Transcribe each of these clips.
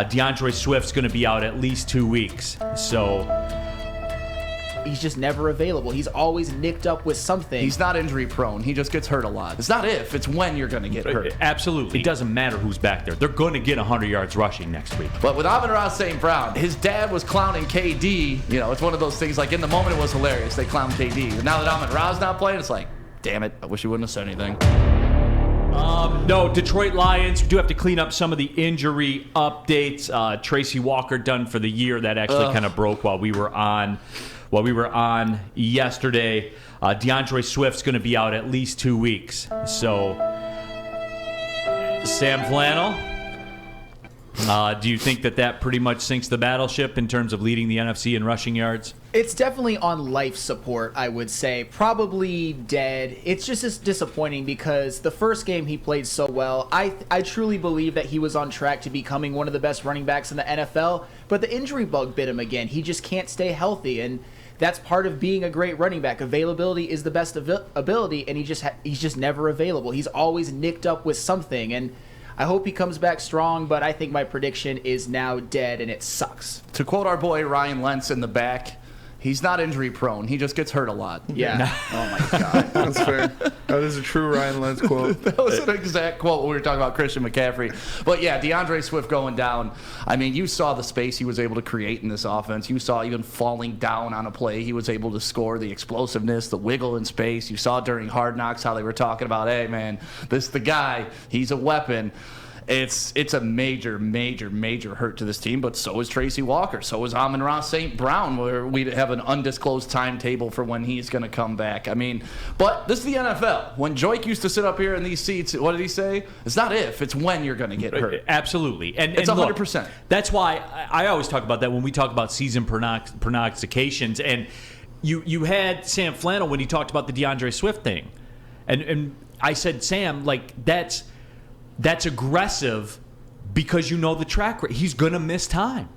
DeAndre Swift's going to be out at least 2 weeks. So he's just never available. He's always nicked up with something. He's not injury prone. He just gets hurt a lot. It's not if, it's when you're going to get hurt. Absolutely. It doesn't matter who's back there. They're going to get 100 yards rushing next week. But with Amon-Ra St. Brown, his dad was clowning KD. You know, it's one of those things, like, in the moment it was hilarious. They clowned KD. But now that Amon-Ra's not playing, it's like, damn it, I wish he wouldn't have said anything. No, Detroit Lions, we do have to clean up some of the injury updates. Tracy Walker done for the year. That actually kind of broke while we were on yesterday. DeAndre Swift's going to be out at least 2 weeks. So, Sam Flannel, do you think that pretty much sinks the battleship in terms of leading the NFC in rushing yards? It's definitely on life support, I would say. Probably dead. It's just disappointing because the first game he played so well. I truly believe that he was on track to becoming one of the best running backs in the NFL, but the injury bug bit him again. He just can't stay healthy, and that's part of being a great running back. Availability is the best ability, and he's just never available. He's always nicked up with something, and I hope he comes back strong, but I think my prediction is now dead, and it sucks. To quote our boy Ryan Lentz in the back, he's not injury prone. He just gets hurt a lot. Yeah. Oh, my God. That's fair. That is a true Ryan Lentz quote. That was an exact quote when we were talking about Christian McCaffrey. But, yeah, DeAndre Swift going down. I mean, you saw the space he was able to create in this offense. You saw even falling down on a play, he was able to score, the explosiveness, the wiggle in space. You saw during Hard Knocks how they were talking about, hey, man, this is the guy. He's a weapon. It's a major, major, major hurt to this team, but so is Tracy Walker. So is Amon-Ra St. Brown, where we have an undisclosed timetable for when he's going to come back. I mean, but this is the NFL. When Joik used to sit up here in these seats, what did he say? It's not if, it's when you're going to get hurt. Absolutely. And it's 100%. Look, that's why I always talk about that when we talk about season prognostications. And you had Sam Flannel when he talked about the DeAndre Swift thing. And I said, Sam, like, that's aggressive because you know the track record. He's going to miss time.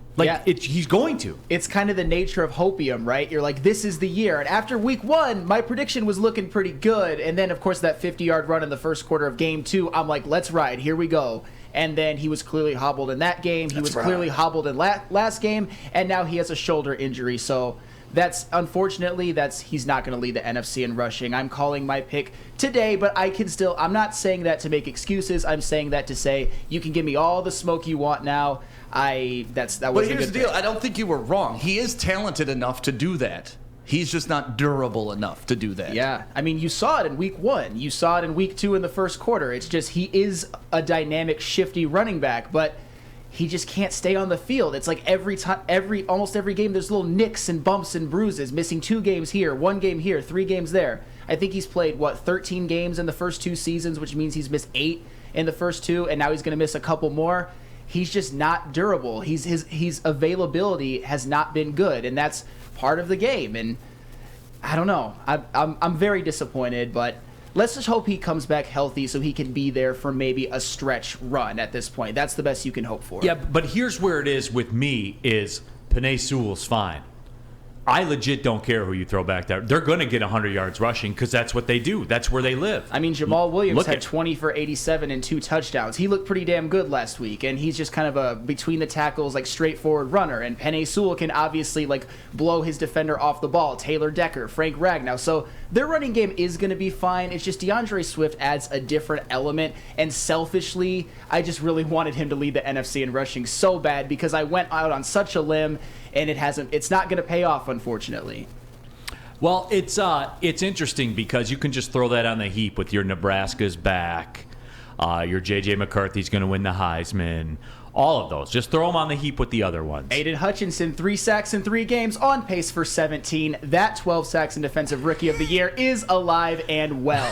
He's going to. It's kind of the nature of hopium, right? You're like, this is the year. And after week 1, my prediction was looking pretty good. And then, of course, that 50-yard run in the first quarter of game 2, I'm like, let's ride. Here we go. And then he was clearly hobbled in that game. He was clearly hobbled in last game. And now he has a shoulder injury. So he's not going to lead the NFC in rushing. I'm calling my pick today, but I'm not saying that to make excuses. I'm saying that to say you can give me all the smoke you want now. But here's the deal. I don't think you were wrong. He is talented enough to do that. He's just not durable enough to do that. Yeah. I mean, you saw it in week 1. You saw it in week 2 in the first quarter. It's just he is a dynamic, shifty running back, but he just can't stay on the field. It's like almost every game, there's little nicks and bumps and bruises, missing 2 games here, 1 game here, 3 games there. I think he's played, 13 games in the first 2 seasons, which means he's missed 8 in the first 2, and now he's going to miss a couple more. He's just not durable. His availability has not been good, and that's part of the game. And I don't know. I'm very disappointed, but let's just hope he comes back healthy so he can be there for maybe a stretch run at this point. That's the best you can hope for. Yeah, but here's where it is with me is Penei Sewell's fine. I legit don't care who you throw back there. They're going to get 100 yards rushing because that's what they do. That's where they live. I mean, Jamal Williams had 20 for 87 and 2 touchdowns. He looked pretty damn good last week, and he's just kind of a between-the-tackles, straightforward runner. And Penei Sewell can obviously, blow his defender off the ball. Taylor Decker, Frank Ragnow. So their running game is going to be fine. It's just DeAndre Swift adds a different element, and selfishly, I just really wanted him to lead the NFC in rushing so bad because I went out on such a limb, and it's not going to pay off, unfortunately. Well, it's interesting because you can just throw that on the heap with your Nebraska's back, your J.J. McCarthy's going to win the Heisman, all of those. Just throw them on the heap with the other ones. Aiden Hutchinson, 3 sacks in 3 games, on pace for 17. That 12 sacks in Defensive Rookie of the Year is alive and well.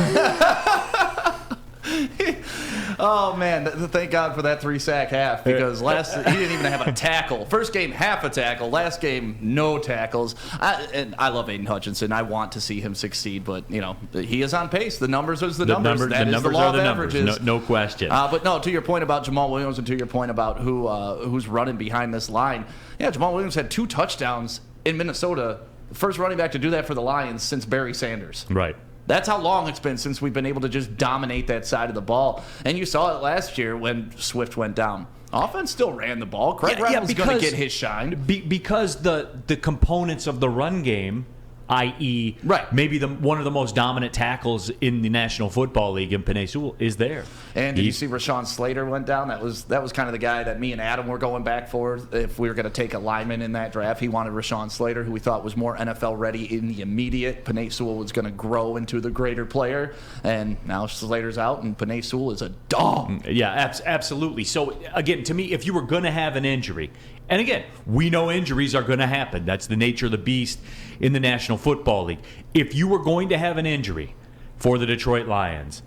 Oh, man, thank God for that 3-sack half because he didn't even have a tackle. First game, half a tackle. Last game, no tackles. I love Aiden Hutchinson. I want to see him succeed, but, he is on pace. The numbers are the numbers. That is the law of averages. No question. But, no, to your point about Jamal Williams and to your point about who's running behind this line, yeah, Jamal Williams had 2 touchdowns in Minnesota. First running back to do that for the Lions since Barry Sanders. Right. That's how long it's been since we've been able to just dominate that side of the ball. And you saw it last year when Swift went down. Offense still ran the ball. Craig Reynolds going to get his shine. Because the components of the run game, i.e., maybe one of the most dominant tackles in the National Football League in Penei Sewell is there. And did you see Rashawn Slater went down? That was kind of the guy that me and Adam were going back for if we were going to take a lineman in that draft. He wanted Rashawn Slater, who we thought was more NFL ready in the immediate. Penei Sewell was going to grow into the greater player, and now Slater's out, and Penei Sewell is a dog. Yeah, absolutely. So, again, to me, if you were going to have an injury, and again, we know injuries are going to happen. That's the nature of the beast in the National Football League. If you were going to have an injury for the Detroit Lions,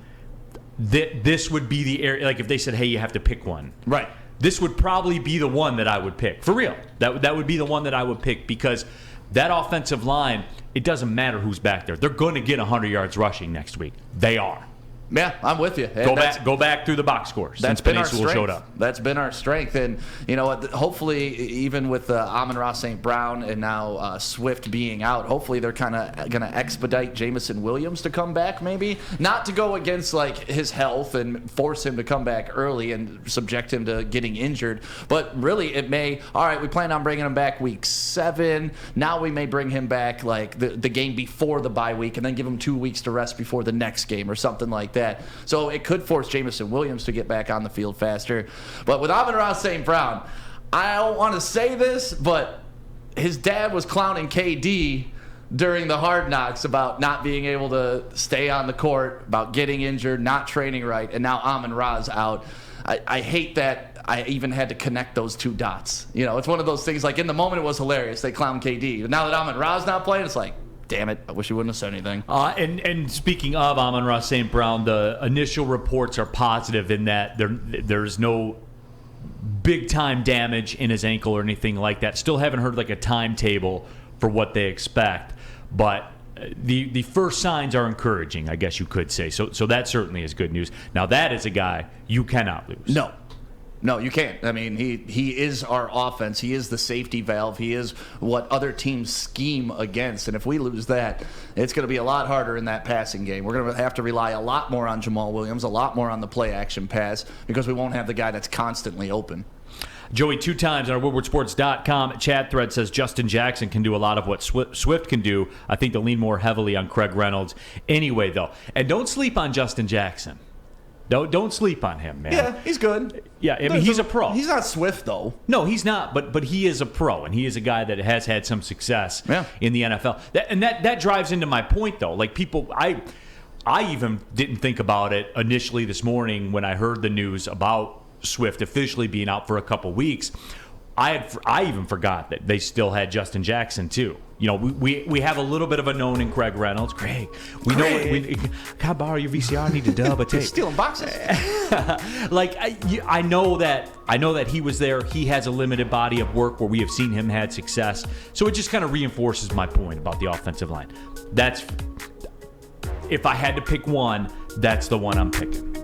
this would be the area. Like if they said, hey, you have to pick one. Right. This would probably be the one that I would pick. For real. That would be the one that I would pick because that offensive line, it doesn't matter who's back there. They're going to get 100 yards rushing next week. They are. Yeah, I'm with you. Go back through the box scores. That's been our strength. Showed up. That's been our strength, and you know what? Hopefully, even with Amon-Ra St. Brown and now Swift being out, hopefully they're kind of going to expedite Jameson Williams to come back. Maybe not to go against like his health and force him to come back early and subject him to getting injured, but really it may. All right, we plan on bringing him back week 7. Now we may bring him back like the game before the bye week, and then give him 2 weeks to rest before the next game or something like that. So it could force Jameson Williams to get back on the field faster. But with Amon-Ra St. Brown, I don't want to say this, but his dad was clowning KD during the Hard Knocks about not being able to stay on the court, about getting injured, not training right, and now Amon-Ra's out. I hate that I even had to connect those two dots. You know, it's one of those things like in the moment it was hilarious. They clowned KD. But now that Amon-Ra's not playing, it's like, damn it, I wish you wouldn't have said anything. And speaking of Amon-Ra St. Brown, the initial reports are positive in that there's no big-time damage in his ankle or anything like that. Still haven't heard like a timetable for what they expect. But the first signs are encouraging, I guess you could say. So that certainly is good news. Now, that is a guy you cannot lose. No, you can't. I mean, he is our offense. He is the safety valve. He is what other teams scheme against. And if we lose that, it's going to be a lot harder in that passing game. We're going to have to rely a lot more on Jamal Williams, a lot more on the play-action pass, because we won't have the guy that's constantly open. Joey, 2 times on our WoodwardSports.com chat thread says Justin Jackson can do a lot of what Swift can do. I think they'll lean more heavily on Craig Reynolds anyway, though. And don't sleep on Justin Jackson. Don't sleep on him, man. Yeah, he's good. Yeah, I mean, he's a pro. He's not Swift, though. No, he's not, but he is a pro, and he is a guy that has had some success in the NFL. That drives into my point, though. Like, people, I even didn't think about it initially this morning when I heard the news about Swift officially being out for a couple weeks. I even forgot that they still had Justin Jackson, too. You know, we have a little bit of a known in Craig Reynolds. Craig, can I borrow your VCR? I need to dub a tape. Stealing boxes. Like I know that he was there. He has a limited body of work where we have seen him had success. So it just kind of reinforces my point about the offensive line. If I had to pick one, that's the one I'm picking.